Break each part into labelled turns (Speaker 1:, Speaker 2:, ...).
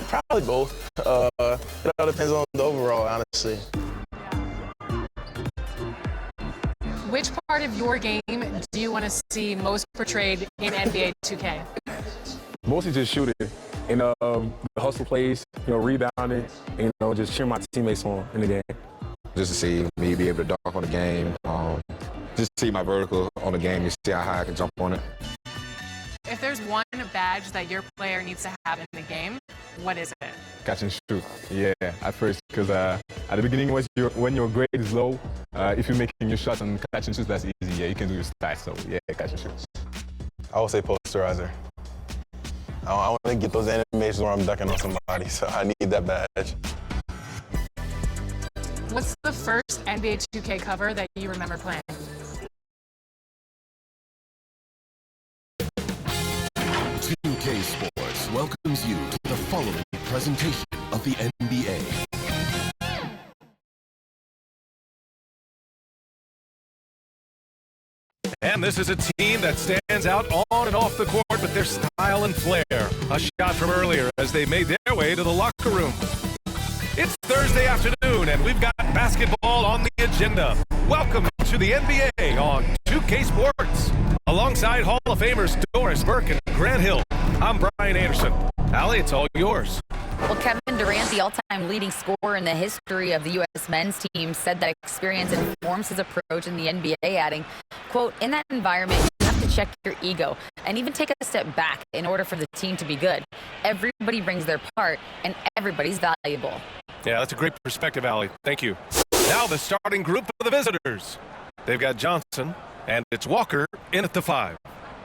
Speaker 1: Probably both. It all depends on the overall, honestly.
Speaker 2: Which part of your game do you want to see most portrayed in NBA 2K?
Speaker 3: Mostly just shooting and the hustle plays, rebounding, and, just cheering my teammates on in the game.
Speaker 4: Just to see me be able to dunk on the game, just see my vertical on the game, just see how high I can jump on it.
Speaker 2: If there's one badge that your player needs to have in the game, what is it?
Speaker 3: Catch and shoot. Yeah, at first, because at the beginning, when your grade is low, if you're making your shots and catch and shoot, that's easy. Yeah, you can do your stats. So yeah, catch and shoot.
Speaker 1: I would say posterizer. I want to get those animations where I'm dunking on somebody, so I need that badge.
Speaker 2: What's the first NBA 2K cover that you remember playing?
Speaker 5: UK Sports welcomes you to the following presentation of the NBA.
Speaker 6: And this is a team that stands out on and off the court with their style and flair. A shot from earlier as they made their way to the locker room. It's Thursday afternoon, and we've got basketball on the agenda. Welcome to the NBA on 2K Sports. Alongside Hall of Famers Doris Burke and Grant Hill, I'm Brian Anderson. Allie, it's all yours.
Speaker 7: Well, Kevin Durant, the all-time leading scorer in the history of the U.S. men's team, said that experience informs his approach in the NBA, adding, quote, in that environment, you have to check your ego and even take a step back in order for the team to be good. Everybody brings their part, and everybody's valuable.
Speaker 6: Yeah, that's a great perspective, Allie. Thank you. Now the starting group for the visitors. They've got Johnson, and it's Walker in at the 5.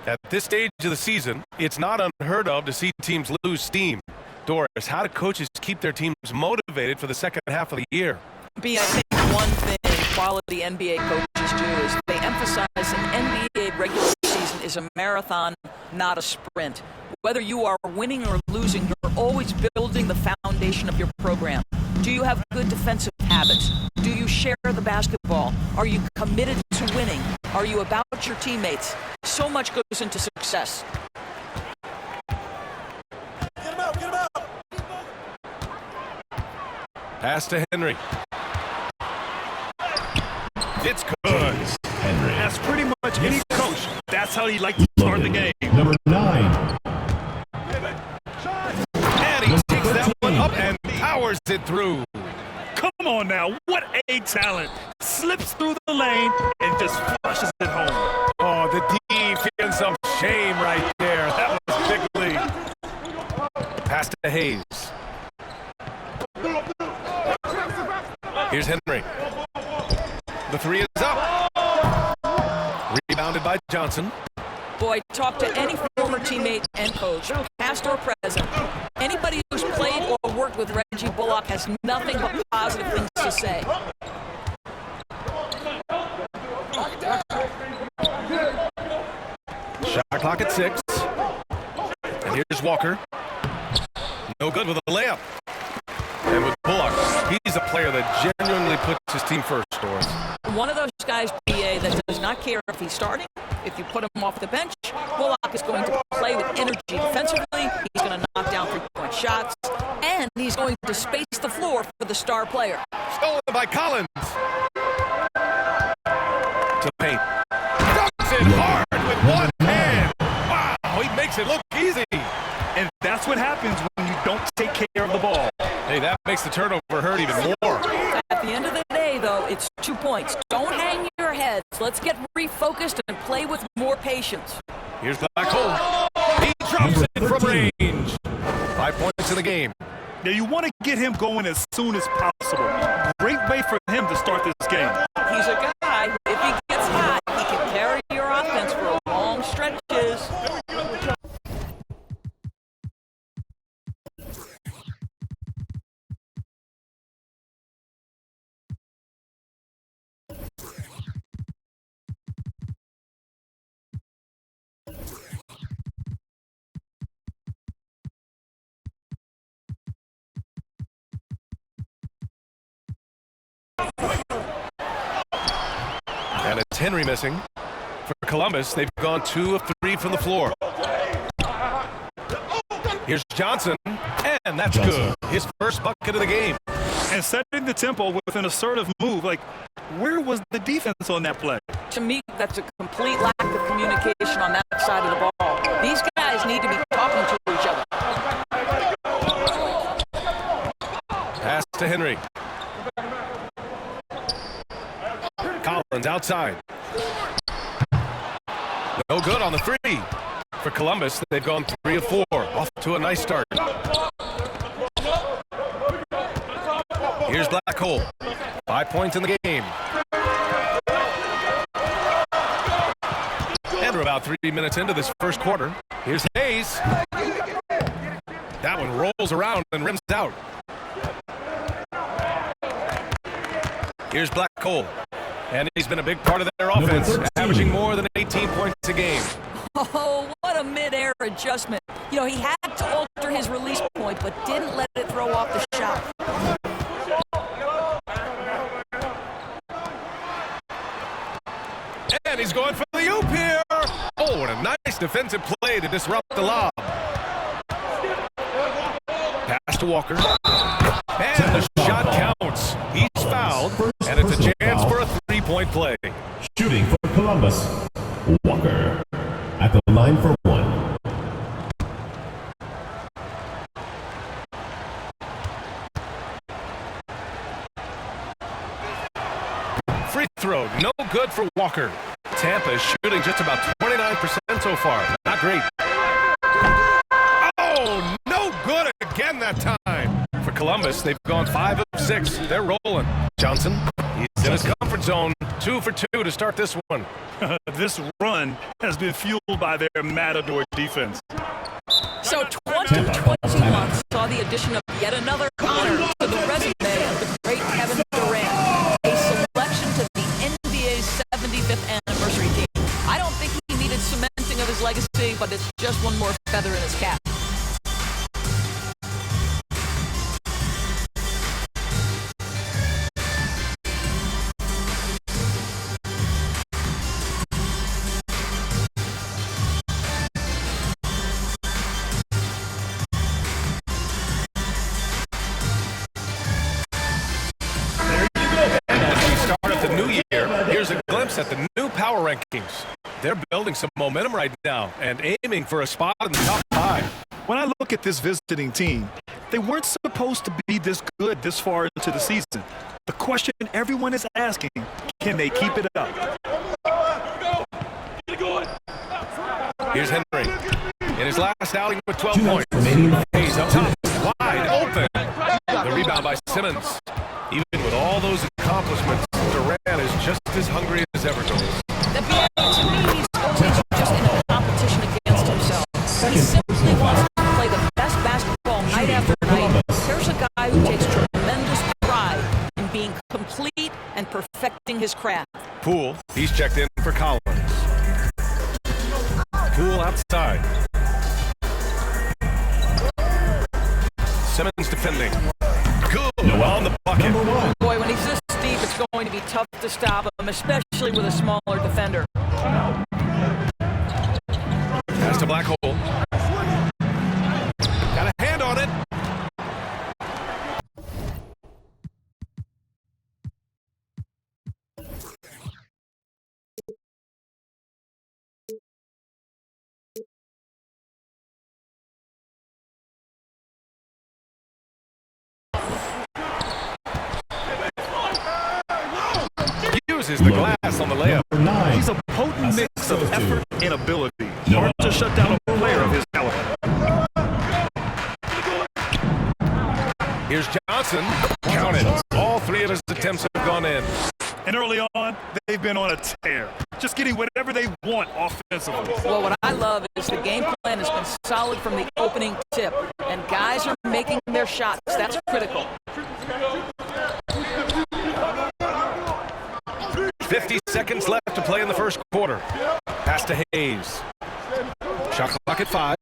Speaker 6: At this stage of the season, it's not unheard of to see teams lose steam. Doris, how do coaches keep their teams motivated for the second half of the year?
Speaker 8: I think one thing quality NBA coaches do is they emphasize an NBA regular season is a marathon, not a sprint. Whether you are winning or losing, you're always building the foundation of your program. Do you have good defensive habits? Do you share the basketball? Are you committed to winning? Are you about your teammates? So much goes into success.
Speaker 1: Get him out, get him out!
Speaker 6: Pass to Henry. It's good.
Speaker 9: Henry. That's pretty much any coach. That's how he likes to start the game.
Speaker 5: Number 9.
Speaker 6: And he takes that one up and powers it through.
Speaker 9: Come on now, what a talent. Slips through the lane and just flushes it home.
Speaker 6: Oh, the D feeling some shame right there. That was big lead. Pass to Hayes. Here's Henry. The 3 is up. Rebounded by Johnson.
Speaker 8: Boy, talk to any former teammate and coach, past or present. Anybody who's played or worked with Reggie Bullock has nothing but positive things to say.
Speaker 6: Shot clock at 6. And here's Walker. No good with a layup. And with Bullock, he's a player that genuinely puts his team first, Doris.
Speaker 8: One of those guys, BA, that does not care if he's starting. If you put him off the bench, Bullock is going to play with energy defensively. He's going to knock down three-point shots. And he's going to space the floor for the star player.
Speaker 6: Stolen by Collins. To paint. Dunks it hard with one hand. Wow, he makes it look easy.
Speaker 9: And that's what happens when you don't take care of the ball.
Speaker 6: Hey, that makes the turnover hurt even more.
Speaker 8: At the end of the day, though, it's 2 points. Don't hang your heads. Let's get refocused and play with more patience.
Speaker 6: Here's Black Hole. He drops it from range. 5 points in the game.
Speaker 9: Now, you want to get him going as soon as possible. Great way for him to start this game.
Speaker 8: He's a guy, if he gets hot, he can carry your offense for long stretches.
Speaker 6: And it's Henry missing. For Columbus, they've gone 2 of 3 from the floor. Here's Johnson. And that's good. His first bucket of the game.
Speaker 9: And setting the tempo with an assertive move. Like, where was the defense on that play?
Speaker 8: To me, that's a complete lack of communication on that side of the ball. These guys need to be talking to each other.
Speaker 6: Pass to Henry. Collins outside. No good on the three. For Columbus, they've gone 3 of 4. Off to a nice start. Here's Blackhole. 5 points in the game. And we're about 3 minutes into this first quarter. Here's Hayes. That one rolls around and rims out. Here's Blackhole. And he's been a big part of their offense, averaging more than 18 points a game.
Speaker 8: Oh, what a mid-air adjustment. You know, he had to alter his release point, but didn't let it throw off the shot.
Speaker 6: And he's going for the oop here. Oh, and a nice defensive play to disrupt the lob. Pass to Walker. And the shot counts. He's fouled, and it's a chance for a three-point play.
Speaker 10: Shooting for Columbus, Walker at the line for 1.
Speaker 6: Free throw, no good for Walker. Tampa is shooting just about 29% so far. Not great. Oh, no good again that time. For Columbus, they've gone 5 of 6. They're rolling. Johnson, he's in his comfort zone. 2 for 2 to start this one.
Speaker 9: This run has been fueled by their Matador defense.
Speaker 8: So 2021 saw the addition of yet another honor to the resume of the great Kevin Durant, a selection to the NBA's 75th anniversary team. I don't think he needed cementing of his legacy, but it's just one more feather in his cap.
Speaker 6: Here's a glimpse at the new power rankings. They're building some momentum right now and aiming for a spot in the top 5.
Speaker 9: When I look at this visiting team, they weren't supposed to be this good this far into the season. The question everyone is asking, can they keep it up?
Speaker 6: Here's Henry in his last outing with 12 points. Hayes up top, wide open. The rebound by Simmons. Even with all those accomplishments, Durant is just as hungry as ever goes.
Speaker 8: To me, he's always just in a competition against himself. He simply wants to play the best basketball night after night. Here's a guy who takes tremendous pride in being complete and perfecting his craft.
Speaker 6: Poole, he's checked in for Collins. Poole outside. Simmons defending. Good on the bucket.
Speaker 8: Boy, when he's this deep, it's going to be tough to stop him, especially with a smaller defender.
Speaker 6: Pass to Blackhole. Got a hand on it. Uses the glass on the layup.
Speaker 9: He's a potent mix of effort and ability. Hard to shut down a player of his caliber.
Speaker 6: Here's Johnson. Count it. All 3 of his attempts have gone in.
Speaker 9: And early on, they've been on a tear, just getting whatever they want offensively.
Speaker 8: Well, what I love is the game plan has been solid from the opening tip, and guys are making their shots. That's critical.
Speaker 6: 50 seconds left to play in the first quarter. Pass to Hayes. Shot clock at 5.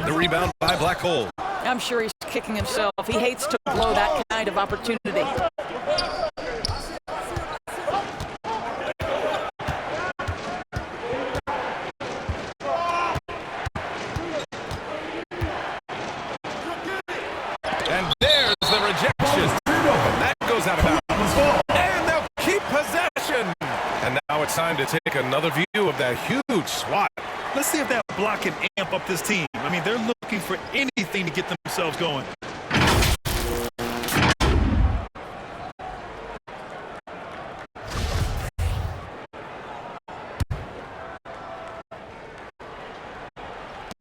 Speaker 6: The rebound by Blackhole.
Speaker 8: I'm sure he's kicking himself. He hates to blow that kind of opportunity.
Speaker 6: take another view of that huge swat.
Speaker 9: Let's see if that block can amp up this team. I mean, they're looking for anything to get themselves going.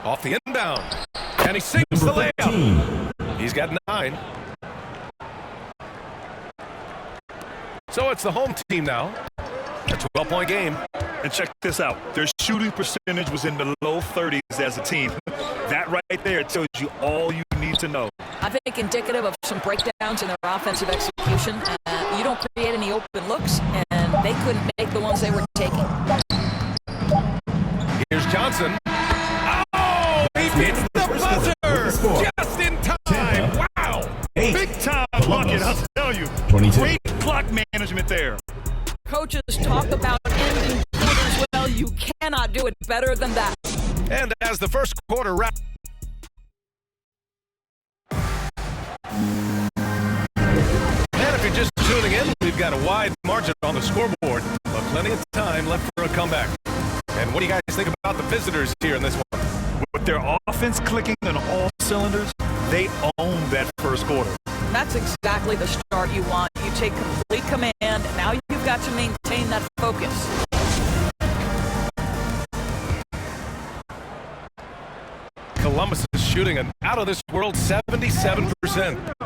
Speaker 6: Off the inbound. And he sinks the layup. He's got 9. So it's the home team now. A 12-point game.
Speaker 9: And check this out. Their shooting percentage was in the low 30s as a team. That right there tells you all you need to know.
Speaker 8: I think indicative of some breakdowns in their offensive execution. You don't create any open looks, and they couldn't make the ones they were taking.
Speaker 6: Here's Johnson. Oh, he hits the buzzer just in time. Wow.
Speaker 9: Big time bucket, I'll tell you.
Speaker 10: 22.
Speaker 9: Great clock management there.
Speaker 8: Coaches talk about ending quarters well. You cannot do it better than that.
Speaker 6: And as the first quarter wraps. And if you're just tuning in, we've got a wide margin on the scoreboard, but plenty of time left for a comeback. And what do you guys think about the visitors here in this one?
Speaker 9: With their offense clicking on all cylinders, they own that first quarter.
Speaker 8: That's exactly the start you want. You take complete command. Now you've got to maintain that focus.
Speaker 6: Columbus is shooting an out-of-this-world 77%.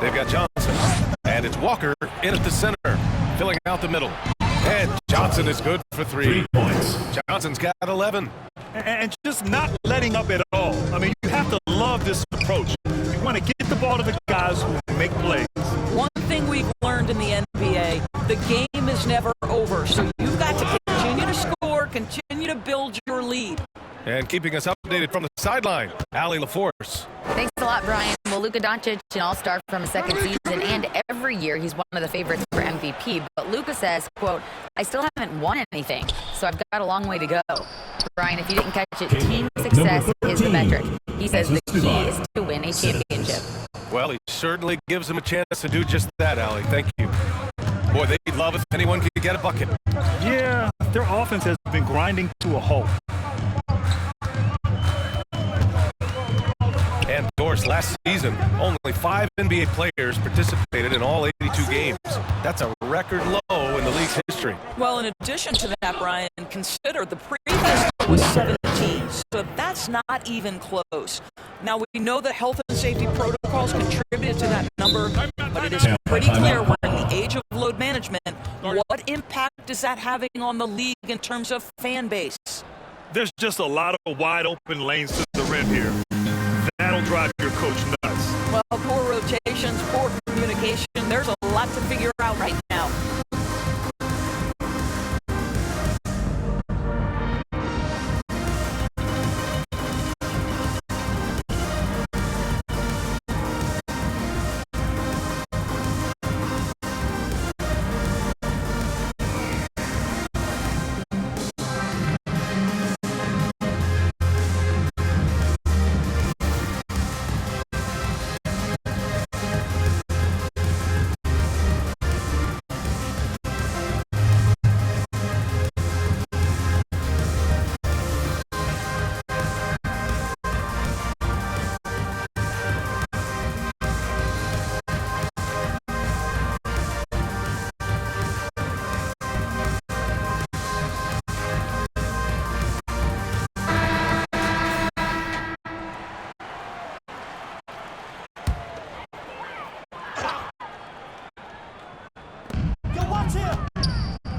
Speaker 6: They've got Johnson, and it's Walker in at the center, filling out the middle. And Johnson is good for 3.
Speaker 10: 3 points.
Speaker 6: Johnson's got 11.
Speaker 9: And just not letting up at all. I mean, you have to love this approach. You want to get the ball to the guys who make plays.
Speaker 8: One thing we've learned in the NBA, the game is never over. So you've got to continue to score, continue to build your lead.
Speaker 6: And keeping us updated from the sideline, Allie LaForce.
Speaker 7: Thanks a lot, Brian. Well, Luka Doncic, an all-star from his second season, and every year he's one of the favorites for MVP. But Luka says, quote, I still haven't won anything, so I've got a long way to go. Brian, if you didn't catch it, team success is the metric. He says the key is to win a championship.
Speaker 6: Well, he certainly gives him a chance to do just that, Allie. Thank you. Boy, they'd love if anyone could get a bucket.
Speaker 9: Yeah, their offense has been grinding to a halt.
Speaker 6: And of course, last season, only 5 NBA players participated in all 82 games. That's a record low in the league's history.
Speaker 8: Well, in addition to that, Brian, consider the previous was 17, so that's not even close. Now, we know that health and safety protocols contributed to that number, but it is pretty clear we're in the age of load management. What impact is that having on the league in terms of fan base?
Speaker 9: There's just a lot of wide open lanes to the rim here. That'll drive your coach nuts.
Speaker 8: Well, poor rotations, poor communication. There's a lot to figure out right now.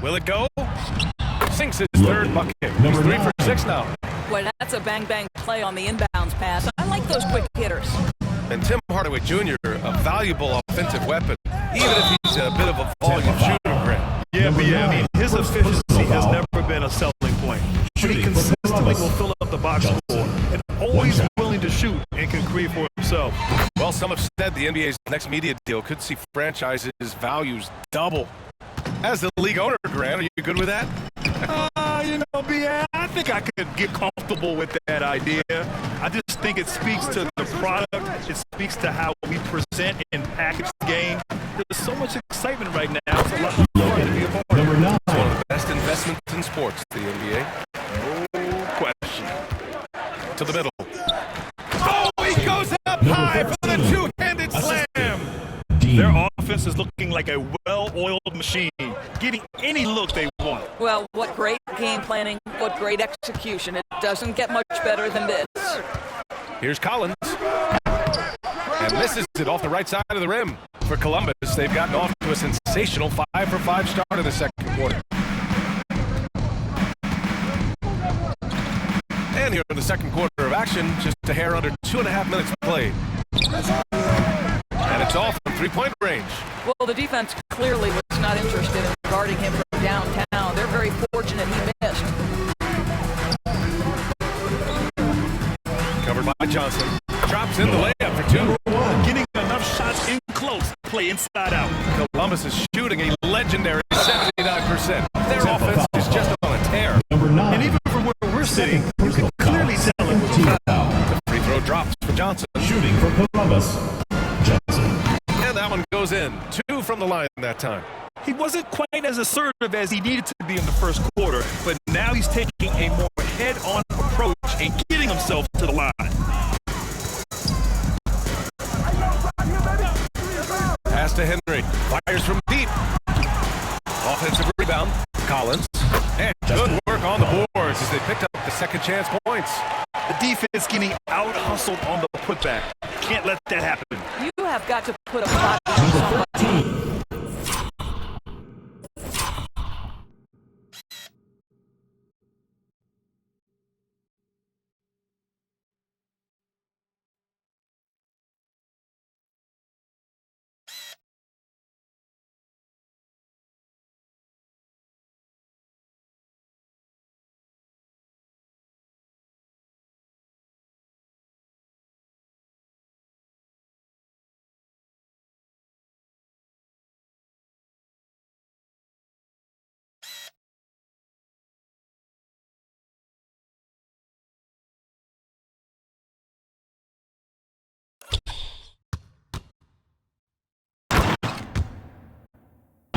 Speaker 6: Will it go? Sinks his third bucket. He's 3 for 6 now.
Speaker 8: Boy, that's a bang-bang play on the inbounds pass. I like those quick hitters.
Speaker 6: And Tim Hardaway Jr., a valuable offensive weapon, even if he's a bit of a volume shooter, Grant.
Speaker 9: Yeah, but I mean, his efficiency has never been a selling point. But he consistently will fill up the box score and always willing to shoot and can create for himself.
Speaker 6: Well, some have said the NBA's next media deal could see franchises' values double. As the league owner, Grant, are you good with that?
Speaker 9: BA, I think I could get comfortable with that idea. I just think it speaks to the product. It speaks to how we present and package the game. There's so much excitement right now. It's a lot of fun to be a part of.
Speaker 6: It's one of the best investments investment in sports, the NBA.
Speaker 9: No question.
Speaker 6: To the middle. Oh, he goes up high for the two-handed slam.
Speaker 9: Their offense is looking like a well-oiled machine, getting any look they want.
Speaker 8: Well, what great game planning, what great execution. It doesn't get much better than this.
Speaker 6: Here's Collins. And misses it off the right side of the rim. For Columbus, they've gotten off to a sensational 5-for-5 start in the second quarter. And here in the second quarter of action, just a hair under 2.5 minutes played. And it's off from three-point range.
Speaker 8: Well, the defense clearly was not interested in guarding him from downtown. They're very fortunate he missed.
Speaker 6: Covered by Johnson. Drops in the layup for two.
Speaker 9: Getting enough shots in close, play inside out.
Speaker 6: Columbus is shooting a legendary 79%. Their offense is just on a tear.
Speaker 9: And even from where we're sitting, you can clearly tell it was a foul.
Speaker 6: The free throw drops for Johnson.
Speaker 10: Shooting for Columbus, Johnson.
Speaker 6: And that one goes in. 2 from the line that time.
Speaker 9: He wasn't quite as assertive as he needed to be in the first quarter, but now he's taking a more head-on approach and getting himself to the line.
Speaker 6: Pass to Henry. Fires from deep. Offensive rebound. Collins. And good work on the boards as they picked up the second chance points.
Speaker 9: The defense getting out-hustled on the putback. Can't let that happen.
Speaker 8: You have got to put a body on somebody.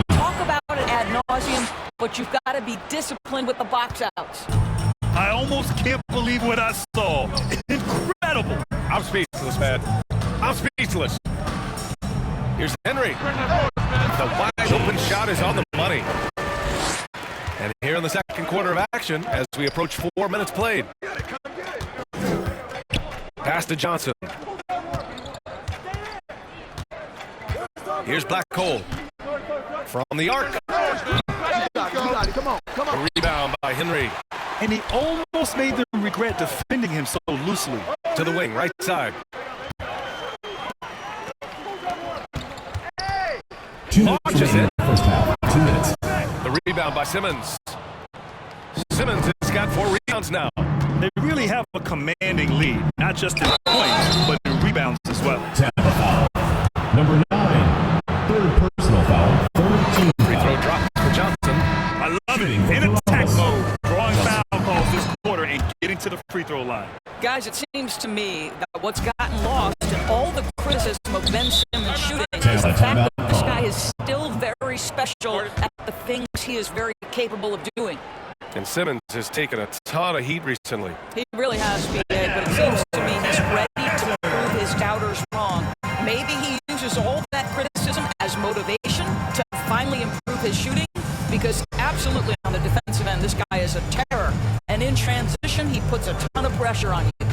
Speaker 8: Talk about it ad nauseum, but you've got to be disciplined with the box outs.
Speaker 9: I almost can't believe what I saw. Incredible.
Speaker 6: I'm speechless, man. I'm speechless. Here's Henry. The wide open shot is on the money. And here in the second quarter of action, as we approach 4 minutes played. Pass to Johnson. Here's Black Cole. From the arc.
Speaker 11: Come on.
Speaker 6: Rebound by Henry.
Speaker 9: And he almost made them regret defending him so loosely.
Speaker 6: To the wing, right side. Launches it.
Speaker 10: First half, 2 minutes.
Speaker 6: The rebound by Simmons. Simmons has got 4 rebounds now.
Speaker 9: They really have a commanding lead, not just in points, but in rebounds as well.
Speaker 10: Tampa foul. Number 9. Third personal foul. Third team
Speaker 6: Free throw
Speaker 10: foul.
Speaker 6: drops for Johnson.
Speaker 9: I love it. In attack mode, drawing foul calls this quarter and getting to the free throw line.
Speaker 8: Guys, it seems to me that what's gotten lost in all the criticism of Ben Simmons shooting is the fact that this guy is still very special at the things he is very capable of doing.
Speaker 6: And Simmons has taken a ton of heat recently.
Speaker 8: He really has, BA, but it seems to me he's ready to prove his doubters wrong. Maybe he uses all that criticism as motivation to finally improve his shooting, because absolutely on the defensive end, this guy is a terror. And in transition, he puts a ton of pressure on you.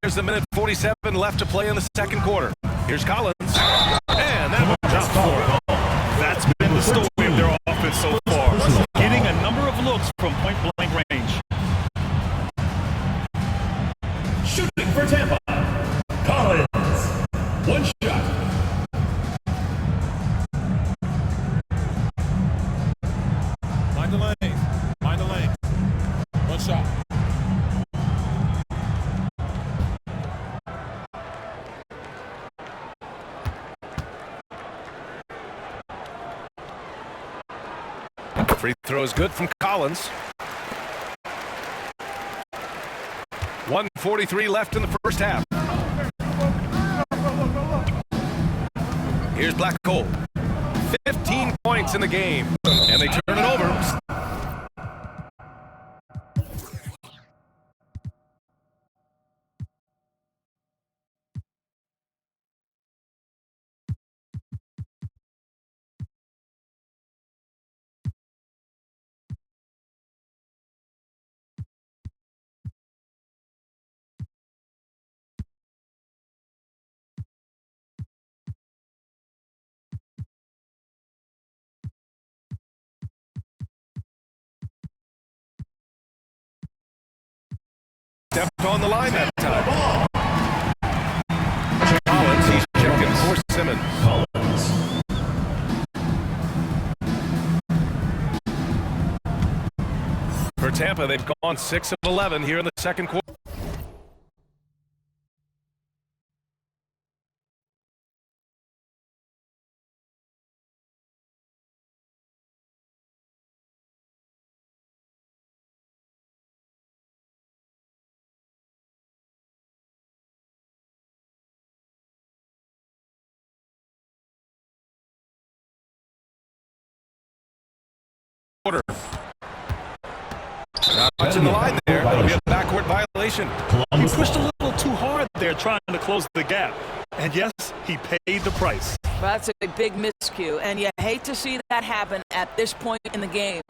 Speaker 6: There's a minute 47 left to play in the second quarter. Here's Collins. And that one drops for.
Speaker 9: That's been the story of their offense so far, getting a number of looks from point-blank range.
Speaker 10: Shooting for Tampa, one shot.
Speaker 6: Mind the lane. Mind the lane. One shot. Free throw is good from Collins. 1:43 left in the first half. Here's Black Hole. 15 points in the game, and they turn it over. Stepped on the line that time. Collins, he's checking for Simmons. For Tampa, they've gone 6 of 11 here in the second quarter. Not much in the line there. That'll be a backward violation.
Speaker 9: He pushed a little too hard there trying to close the gap. And yes, he paid the price.
Speaker 8: That's a big miscue, and you hate to see that happen at this point in the game.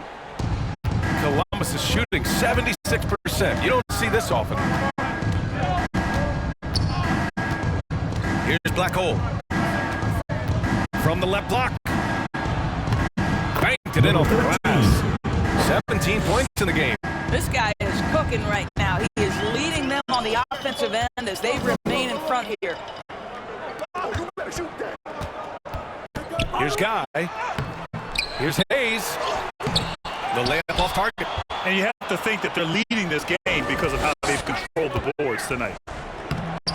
Speaker 6: Columbus is shooting 76%. You don't see this often. Here's Black Hole. From the left block. Banked it in off the glass. 17 points in the game.
Speaker 8: This guy is cooking right now. He is leading them on the offensive end as they remain in front here.
Speaker 6: Here's Guy. Here's Hayes. The layup off target.
Speaker 9: And you have to think that they're leading this game because of how they've controlled the boards tonight.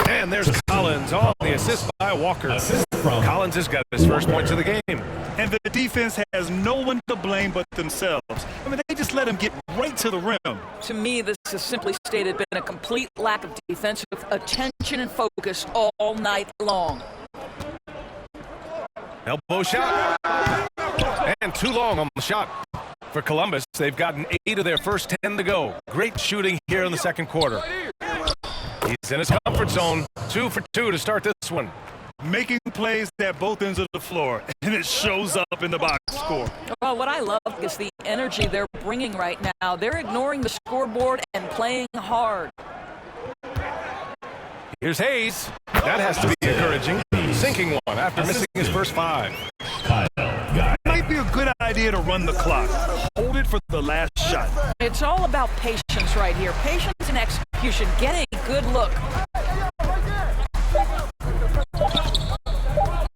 Speaker 6: And there's Collins on the assist by Walker. Collins has got his first points of the game.
Speaker 9: And the defense has no one to blame but themselves. I mean, they just let him get right to the rim.
Speaker 8: To me, this has simply stated been a complete lack of defensive attention and focus all night long.
Speaker 6: Elbow shot. And too long on the shot. For Columbus, they've gotten 8 of their first 10 to go. Great shooting here in the second quarter. He's in his comfort zone. 2 for 2 to start this one.
Speaker 9: Making plays at both ends of the floor, and it shows up in the box score.
Speaker 8: Well, what I love is the energy they're bringing right now. They're ignoring the scoreboard and playing hard.
Speaker 6: Here's Hayes. That has to be encouraging. Sinking one after missing his first 5.
Speaker 9: Might be a good idea to run the clock. Hold it for the last shot.
Speaker 8: It's all about patience right here. Patience and execution. Get a good look.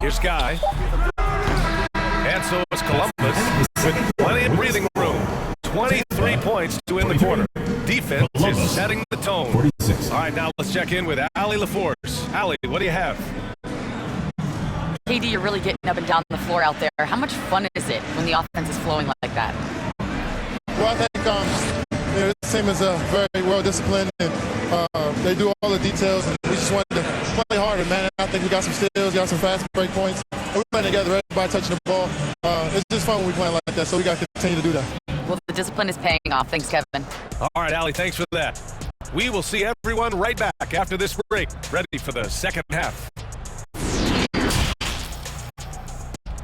Speaker 6: Here's Guy. And so is Columbus with plenty of breathing room. 23 points to end the quarter. Defense is setting the tone.
Speaker 10: 46.
Speaker 6: All right, now let's check in with Allie LaForce. Allie, what do you have?
Speaker 7: KD, you're really getting up and down the floor out there. How much fun is it when the offense is flowing like that?
Speaker 12: Well, I think this team is very well disciplined, and they do all the details. And we just wanted to play harder, man. I think we got some steals, got some fast break points. We're playing together, everybody touching the ball. It's just fun when we play like that, so we got to continue to do that.
Speaker 7: Well, the discipline is paying off. Thanks, Kevin.
Speaker 6: All right, Allie, thanks for that. We will see everyone right back after this break, ready for the second half.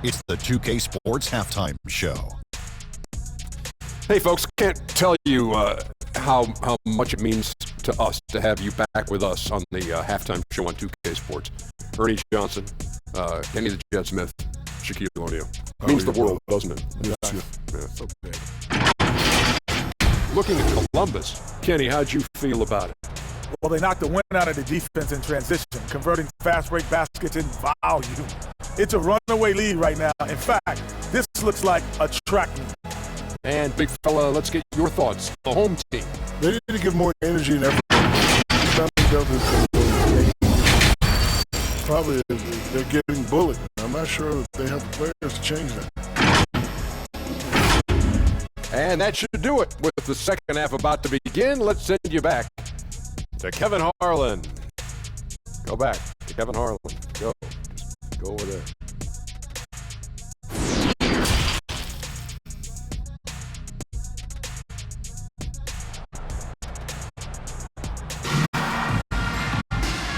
Speaker 13: It's the 2K Sports Halftime Show.
Speaker 14: Hey, folks, can't tell you how much it means to us to have you back with us on the halftime show on 2K Sports. Ernie Johnson, Kenny the Jet Smith, Shaquille O'Neal. Means the world, doesn't it? Yeah, so big. Looking at Columbus, Kenny, how'd you feel about it?
Speaker 9: Well, they knocked the wind out of the defense in transition, converting fast break baskets in volume. It's a runaway lead right now. In fact, this looks like a track meet.
Speaker 14: And big fella, let's get your thoughts. The home team.
Speaker 15: They need to give more energy and effort. Probably they're getting bullied. I'm not sure if they have the players to change that.
Speaker 14: And that should do it. With the second half about to begin, let's send you back to Kevin Harlan. Go back to Kevin Harlan. Go. Just go over there.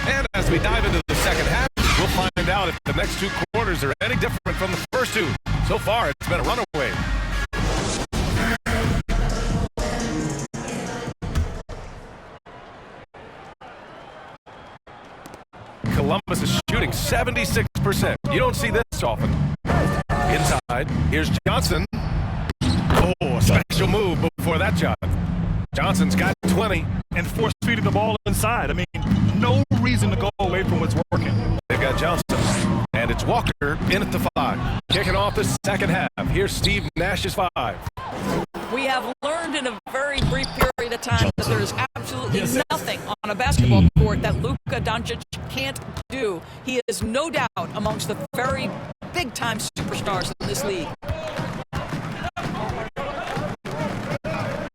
Speaker 6: And as we dive into the second half, we'll find out if the next two quarters are any different from the first two. So far, it's been a runaway. Columbus is shooting 76%. You don't see this often. Inside, here's Johnson. Oh, a special move before that shot. Johnson's got 20.
Speaker 9: And force feeding the ball inside. I mean, no reason to go away from what's working.
Speaker 6: They've got Johnson. And it's Walker in at the 5. Kicking off the second half. Here's Steve Nash's 5.
Speaker 8: We have learned in a very brief period of time that there is absolutely nothing on a basketball court that Luka Doncic can't do. He is no doubt amongst the very big-time superstars in this league.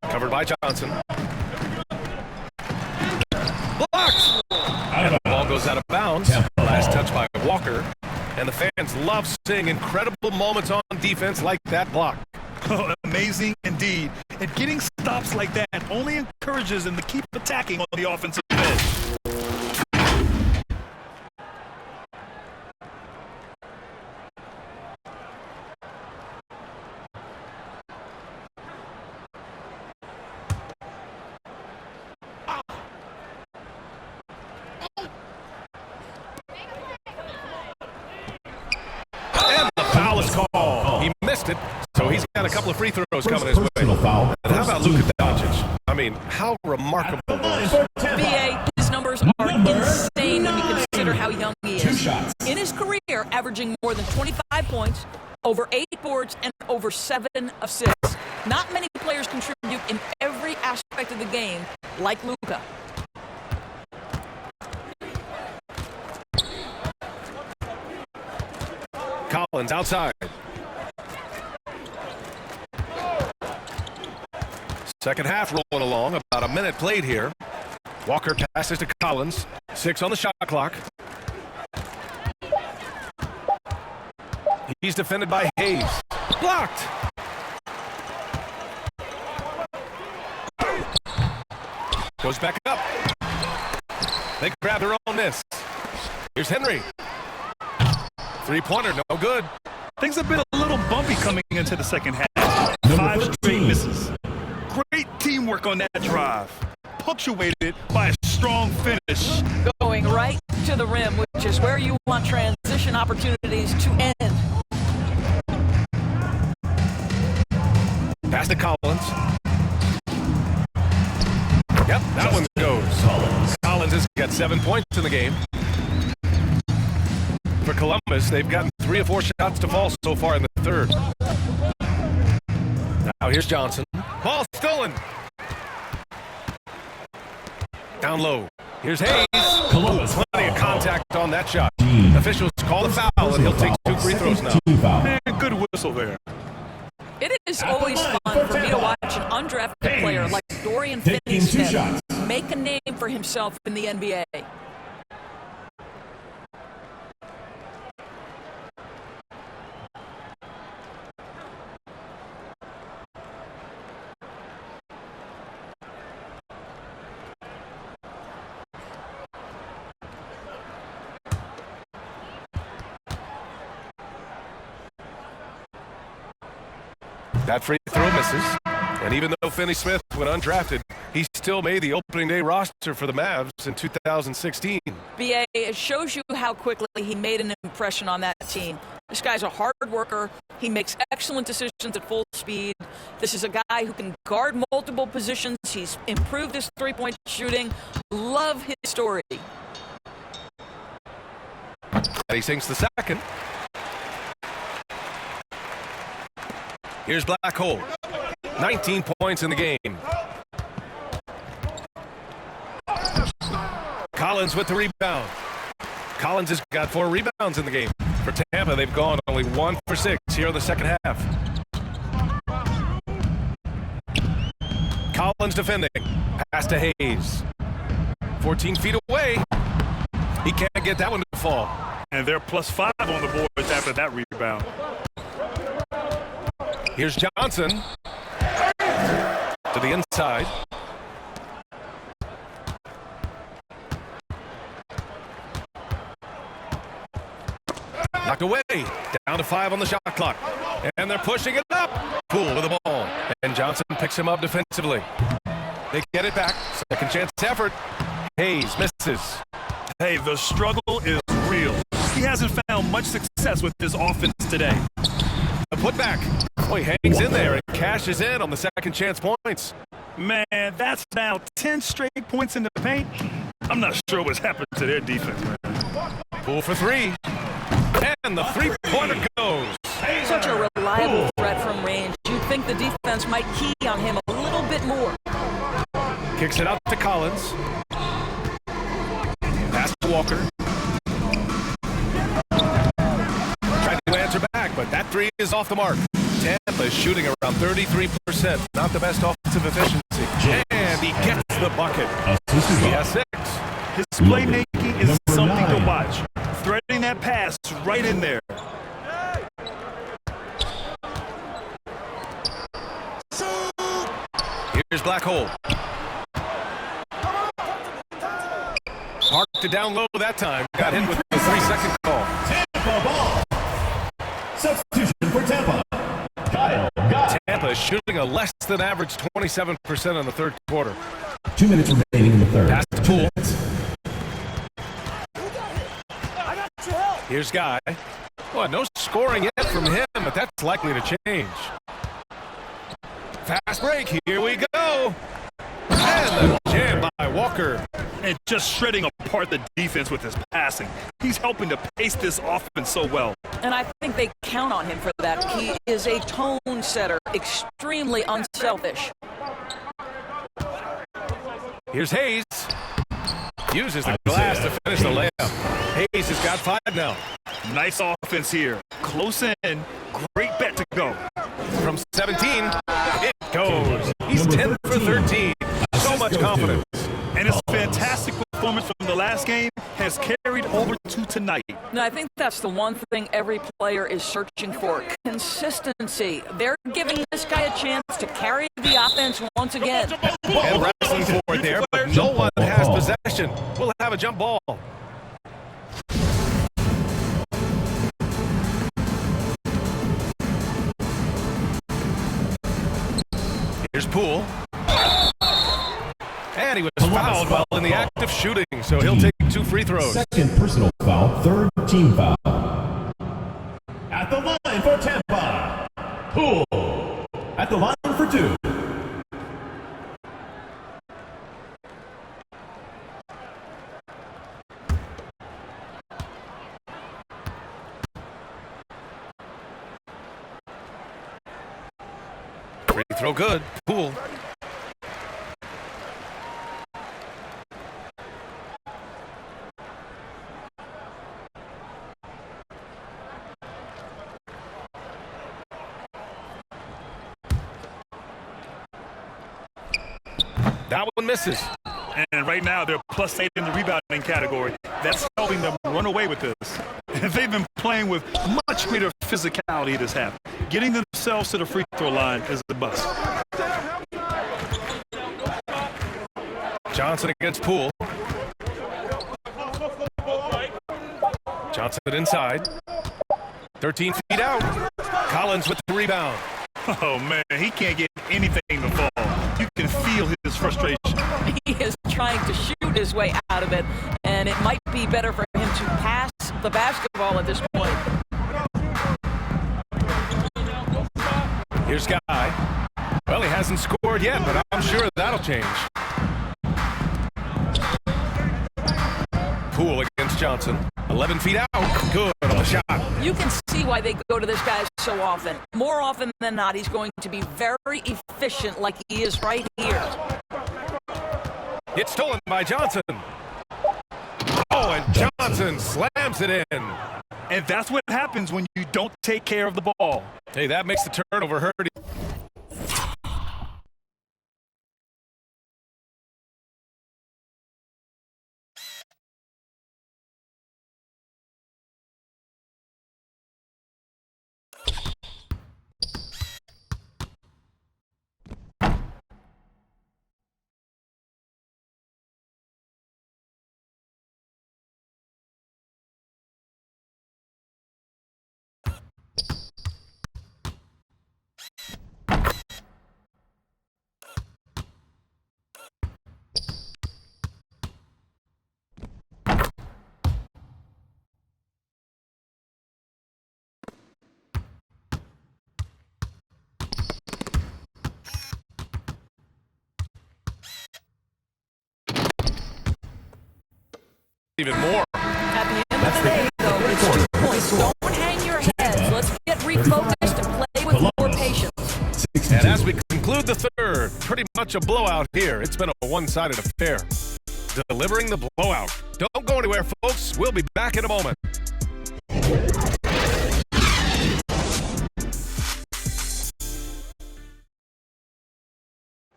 Speaker 6: Covered by Johnson. Blocked! And the ball goes out of bounds. Last touch by Walker. And the fans love seeing incredible moments on defense like that block.
Speaker 9: Oh, amazing indeed. And getting stops like that only encourages them to keep attacking on the offensive end.
Speaker 6: And the foul is called. He missed it, so he's got a couple of free throws coming his way. And how about Luka Doncic? I mean, how remarkable.
Speaker 8: BA, his numbers are insane when you consider how young he is. In his career, averaging more than 25 points, over 8 boards, and over 7 assists. Not many players contribute in every aspect of the game like Luka.
Speaker 6: Collins outside. Second half rolling along, about a minute played here. Walker passes to Collins. 6 on the shot clock. He's defended by Hayes. Blocked! Goes back up. They grab their own miss. Here's Henry. Three-pointer, no good.
Speaker 9: Things have been a little bumpy coming into the second half. 5 straight misses. Great teamwork on that drive, punctuated by a strong finish.
Speaker 8: Going right to the rim, which is where you want transition opportunities to end.
Speaker 6: Pass to Collins. Yep, that one goes. Collins has got 7 points in the game. For Columbus, they've gotten 3 or 4 shots to fall so far in the third. Now here's Johnson. Ball stolen. Down low. Here's Hayes. Plenty of contact on that shot. Officials call the foul, and he'll take 2 free throws now.
Speaker 9: Man, good whistle there.
Speaker 8: It is always fun for me to watch an undrafted player like Dorian Finney-Smith make a name for himself in the NBA.
Speaker 6: That free throw misses. And even though Finney-Smith went undrafted, he still made the opening day roster for the Mavs in 2016.
Speaker 8: BA, it shows you how quickly he made an impression on that team. This guy's a hard worker. He makes excellent decisions at full speed. This is a guy who can guard multiple positions. He's improved his three-point shooting. love his story.
Speaker 6: And he sinks the second. Here's Black Hole. 19 points in the game. Collins with the rebound. Collins has got 4 rebounds in the game. For Tampa, they've gone only 1 for 6 here in the second half. Collins defending. Pass to Hayes. 14 feet away. He can't get that one to fall.
Speaker 9: And they're +5 on the boards after that rebound.
Speaker 6: Here's Johnson. To the inside. Knocked away. Down to 5 on the shot clock. And they're pushing it up. Poole with the ball. And Johnson picks him up defensively. They get it back. Second chance effort. Hayes misses.
Speaker 9: Hey, the struggle is real. He hasn't found much success with his offense today.
Speaker 6: A putback. Oh, he hangs in there and cashes in on the second chance points.
Speaker 9: Man, that's now 10 straight points in the paint. I'm not sure what's happened to their defense, man.
Speaker 6: Poole for 3. And the three-pointer goes.
Speaker 8: Such a reliable threat from range. You'd think the defense might key on him a little bit more.
Speaker 6: Kicks it out to Collins. Pass to Walker. Tried to answer back, but that 3 is off the mark. Tampa is shooting around 33%. Not the best offensive efficiency. And he gets the bucket. He has 6.
Speaker 9: His playmaking is something to watch. Threading that pass right in there.
Speaker 6: Here's Black Hole. Parked it down low that time. Got hit with the 3-second call.
Speaker 10: Tampa ball. Substitution for Tampa. Kyle got
Speaker 6: Tampa is shooting a less than average 27% in the third quarter.
Speaker 10: 2 minutes remaining in the third.
Speaker 6: Pass to Poole. Here's Guy. Well, no scoring yet from him, but that's likely to change. Fast break. Here we go. And the jam by Walker.
Speaker 9: And just shredding apart the defense with his passing. He's helping to pace this offense so well.
Speaker 8: And I think they count on him for that. He is a tone setter, extremely unselfish.
Speaker 6: Here's Hayes. Uses the glass to finish the layup. Hayes has got 5 now.
Speaker 9: Nice offense here. Close in. Great bet to go.
Speaker 6: From 17, it goes. He's 10 for 13. So much confidence.
Speaker 9: And his fantastic performance from the last game has carried over to tonight.
Speaker 8: And I think that's the one thing every player is searching for. Consistency. They're giving this guy a chance to carry the offense once again.
Speaker 6: And wrestling for it there, but no one has possession. We'll have a jump ball. Here's Poole. And he was fouled while in the act of shooting, so he'll take 2 free throws.
Speaker 10: Second personal foul, third team foul. At the line for Tampa. Poole. At the line for 2.
Speaker 6: Free throw good. Poole. That one misses.
Speaker 9: And right now they're +8 in the rebounding category. That's helping them run away with this. And they've been playing with much greater physicality this half. Getting themselves to the free throw line is a bust.
Speaker 6: Johnson against Poole. Johnson inside. 13 feet out. Collins with the rebound.
Speaker 9: Oh, man, he can't get anything to fall. You can feel his frustration.
Speaker 8: He is trying to shoot his way out of it, and it might be better for him to pass the basketball at this point.
Speaker 6: Here's Guy. Well, he hasn't scored yet, but I'm sure that'll change. Poole against Johnson. 11 feet out. Good on the shot.
Speaker 8: You can see why they go to this guy so often. More often than not, he's going to be very efficient like he is right here.
Speaker 6: It's stolen by Johnson. Oh, and Johnson slams it in.
Speaker 9: And that's what happens when you don't take care of the ball.
Speaker 6: Hey, that makes the turnover hurt. Even more.
Speaker 8: At the end of the day, though, it's 2 points. Don't hang your heads. Let's get refocused and play with more patience.
Speaker 6: And as we conclude the third, pretty much a blowout here. It's been a one-sided affair. Delivering the blowout. Don't go anywhere, folks. We'll be back in a moment.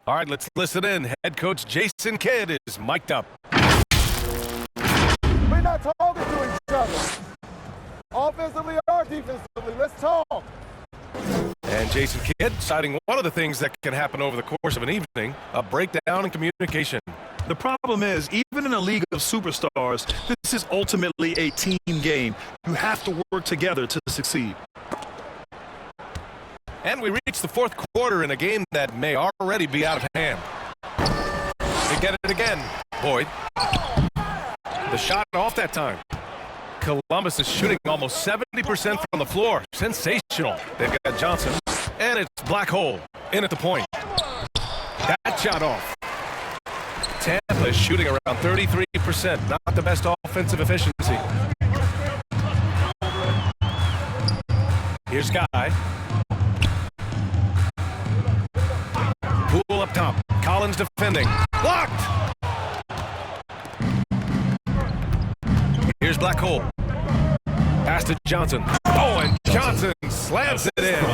Speaker 6: All right, let's listen in. Head coach Jason Kidd is mic'd up.
Speaker 11: We're not talking to each other. Offensively or defensively, let's talk.
Speaker 6: And Jason Kidd citing one of the things that can happen over the course of an evening, a breakdown in communication.
Speaker 9: The problem is, even in a league of superstars, this is ultimately a team game. You have to work together to succeed.
Speaker 6: And we reach the fourth quarter in a game that may already be out of hand. They get it again. Boyd. The shot off that time. Columbus is shooting almost 70% from the floor. Sensational. They've got Johnson. And it's black hole. In at the point. That shot off. Tampa is shooting around 33%. Not the best offensive efficiency. Here's Guy. Poole up top. Collins defending. Blocked! Here's Black Hole. Pass to Johnson. Oh, and Johnson slams it in.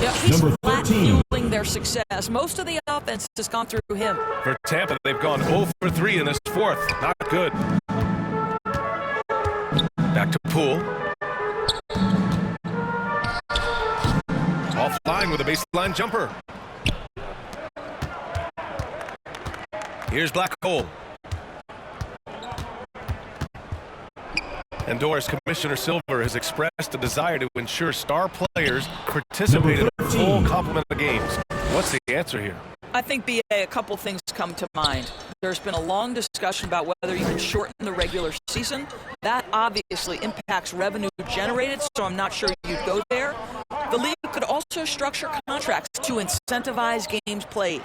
Speaker 8: Yeah, he's flat fueling their success. Most of the offense has gone through him.
Speaker 6: For Tampa, they've gone 0 for 3 in this fourth. Not good. Back to Poole. Offline with a baseline jumper. Here's Black Hole. And Doris Commissioner Silver has expressed a desire to ensure star players participate in a full complement of games. What's the answer here?
Speaker 8: I think, BA, a couple things come to mind. There's been a long discussion about whether you can shorten the regular season. That obviously impacts revenue generated, so I'm not sure you'd go there. The league could also structure contracts to incentivize games played.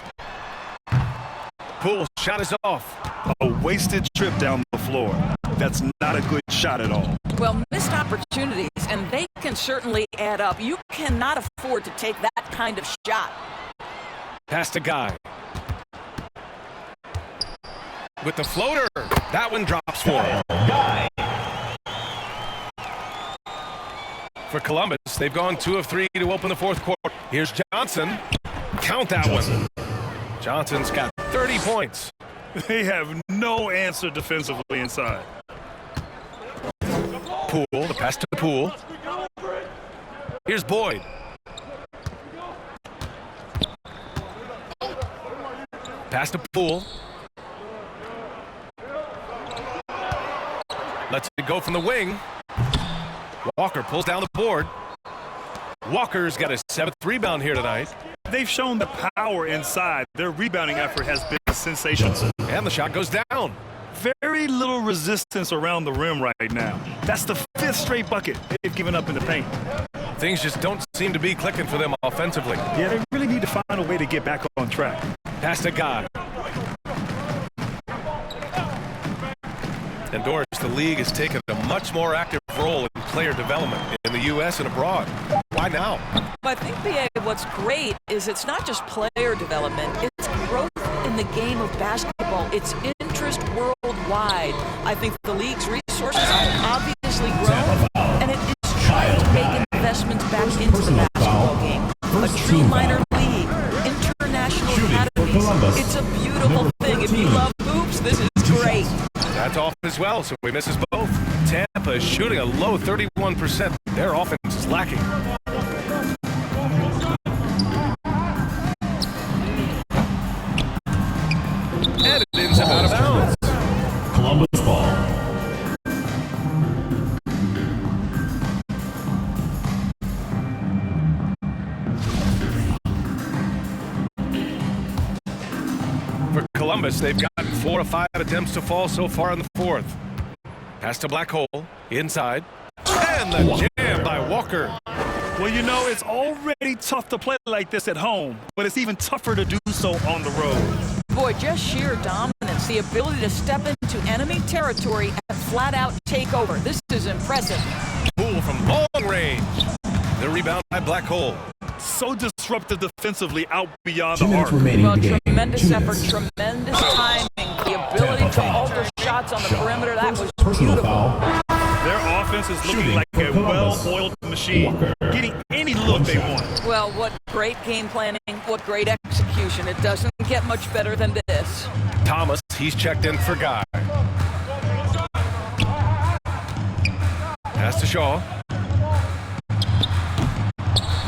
Speaker 6: Poole shot is off.
Speaker 9: A wasted trip down the floor. That's not a good shot at all.
Speaker 8: Well, missed opportunities, and they can certainly add up. You cannot afford to take that kind of shot.
Speaker 6: Pass to Guy. With the floater. That one drops for him. For Columbus, they've gone 2 of 3 to open the fourth quarter. Here's Johnson. Count that one. Johnson's got 30 points.
Speaker 9: They have no answer defensively inside.
Speaker 6: Poole, the pass to Poole. Here's Boyd. Pass to Poole. Lets it go from the wing. Walker pulls down the board. Walker's got his 7th rebound here tonight.
Speaker 9: They've shown the power inside. Their rebounding effort has been sensational.
Speaker 6: And the shot goes down.
Speaker 9: Very little resistance around the rim right now. That's the 5th straight bucket they've given up in the paint.
Speaker 6: Things just don't seem to be clicking for them offensively.
Speaker 9: Yeah, they really need to find a way to get back on track.
Speaker 6: Pass to Guy. And Doris, the league has taken a much more active role in player development in the U.S. and abroad. Why now?
Speaker 8: I think, BA, what's great is it's not just player development, it's growth in the game of basketball. It's interest worldwide. I think the league's resources have obviously grown, and it is trying to make investments back into the basketball game. A true minor league, international academies. It's a beautiful thing. If you love hoops, this is great.
Speaker 6: That's off as well, so he misses both. Tampa is shooting a low 31%. Their offense is lacking. And it ends up out of bounds.
Speaker 10: Columbus ball.
Speaker 6: For Columbus, they've gotten 4 of 5 attempts to fall so far in the fourth. Pass to Black Hole, inside, and the jam by Walker.
Speaker 9: Well, you know, it's already tough to play like this at home, but it's even tougher to do so on the road.
Speaker 8: Boy, just sheer dominance, the ability to step into enemy territory and flat out take over. This is impressive.
Speaker 6: Poole from long range. The rebound by Black Hole.
Speaker 9: So disruptive defensively out beyond
Speaker 10: 2
Speaker 9: the
Speaker 10: minutes
Speaker 9: arc.
Speaker 10: remaining.
Speaker 8: Well,
Speaker 10: in the game.
Speaker 8: tremendous
Speaker 10: 2
Speaker 8: effort,
Speaker 10: minutes.
Speaker 8: tremendous timing, the ability to alter shots on the perimeter. That was
Speaker 10: Personal
Speaker 8: beautiful.
Speaker 10: foul.
Speaker 9: Their offense is looking
Speaker 10: Shooting
Speaker 9: like
Speaker 10: for
Speaker 9: a
Speaker 10: Columbus.
Speaker 9: well-oiled machine,
Speaker 10: Walker.
Speaker 9: getting any look they want.
Speaker 8: Well, what great game planning, what great execution. It doesn't get much better than this.
Speaker 6: Thomas, he's checked in for Guy. Pass to Shaw.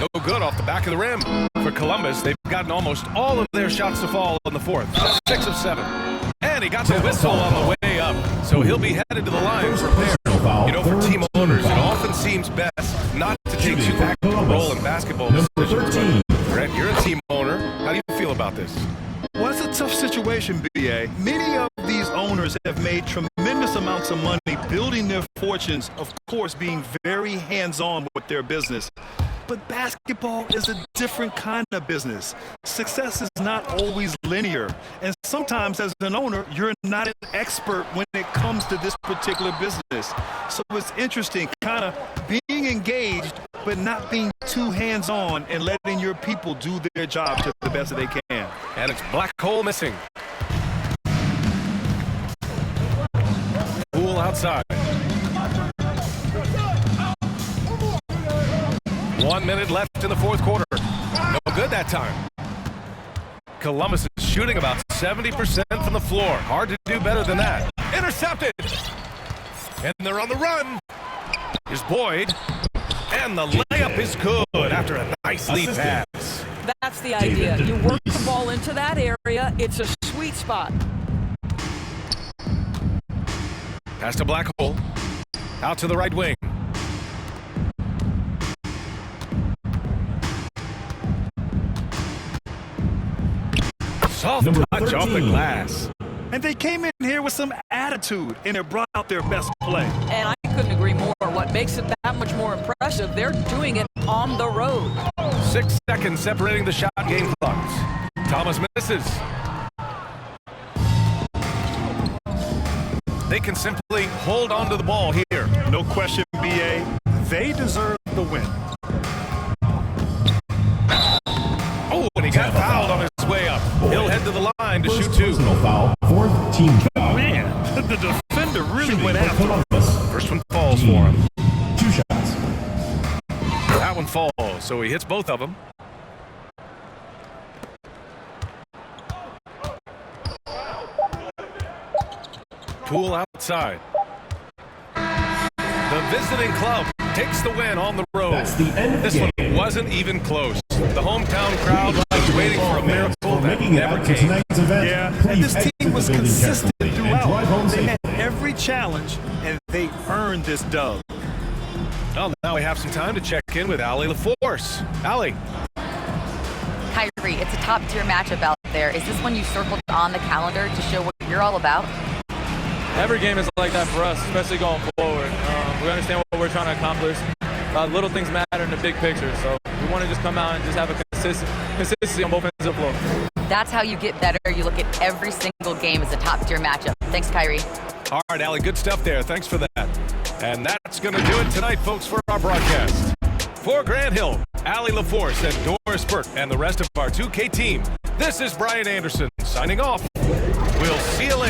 Speaker 6: No good off the back of the rim. For Columbus, they've gotten almost all of their shots to fall in the fourth. 6 of 7. And he got the whistle on the way up, so he'll be headed to the line for repair. You know, for team owners, it often seems best not to take too active a role in basketball decisions. Brent, you're a team owner. How do you feel about this?
Speaker 9: Well, it's a tough situation, BA. Many of these owners have made tremendous amounts of money building their fortunes, of course, being very hands-on with their business. But basketball is a different kind of business. Success is not always linear. And sometimes as an owner, you're not an expert when it comes to this particular business. So it's interesting, kind of being engaged, but not being too hands-on and letting your people do their job to the best that they can.
Speaker 6: And it's Black Hole missing. Poole outside. 1 minute left in the fourth quarter. No good that time. Columbus is shooting about 70% from the floor. Hard to do better than that. Intercepted. And they're on the run. Here's Boyd. And the layup is good after a nice lead pass.
Speaker 8: That's the idea. You work the ball into that area. It's a sweet spot.
Speaker 6: Pass to Black Hole. Out to the right wing. Soft touch off the glass.
Speaker 9: And they came in here with some attitude, and it brought out their best play.
Speaker 8: And I couldn't agree more. What makes it that much more impressive, they're doing it on the road.
Speaker 6: 6 seconds separating the shot game clocks. Thomas misses. They can simply hold on to the ball here.
Speaker 9: No question, BA. They deserve the win.
Speaker 6: Oh, and he got fouled on his way up. He'll head to the line to shoot 2.
Speaker 10: Personal foul. 4th team foul.
Speaker 9: Man, the defender really went after him.
Speaker 6: First one falls for him.
Speaker 10: 2 shots.
Speaker 6: That one falls, so he hits both of them. Poole outside. The visiting club takes the win on the road.
Speaker 10: That's the end of the
Speaker 6: This
Speaker 10: game.
Speaker 6: one wasn't even close. The hometown crowd was waiting for a miracle that
Speaker 10: Making it
Speaker 6: never
Speaker 10: out to
Speaker 6: came.
Speaker 10: tonight's event.
Speaker 9: Yeah, and
Speaker 10: Please
Speaker 9: this
Speaker 10: exit
Speaker 9: team
Speaker 10: the
Speaker 9: was
Speaker 10: building
Speaker 9: consistent
Speaker 10: carefully and drive home
Speaker 9: throughout. They had
Speaker 10: safely.
Speaker 9: every challenge, and they earned this dub.
Speaker 6: Well, now we have some time to check in with Allie LaForce. Allie.
Speaker 7: Kyrie, it's a top-tier matchup out there. Is this one you circled on the calendar to show what you're all about?
Speaker 16: Every game is like that for us, especially going forward. We understand what we're trying to accomplish. Little things matter in the big picture, so we want to just come out and just have a consistency on both ends of the floor.
Speaker 7: That's how you get better. You look at every single game as a top-tier matchup. Thanks, Kyrie.
Speaker 6: All right, Allie, good stuff there. Thanks for that. And that's going to do it tonight, folks, for our broadcast. For Grant Hill, Allie LaForce, and Doris Burke, and the rest of our 2K team, this is Brian Anderson signing off. We'll see you later.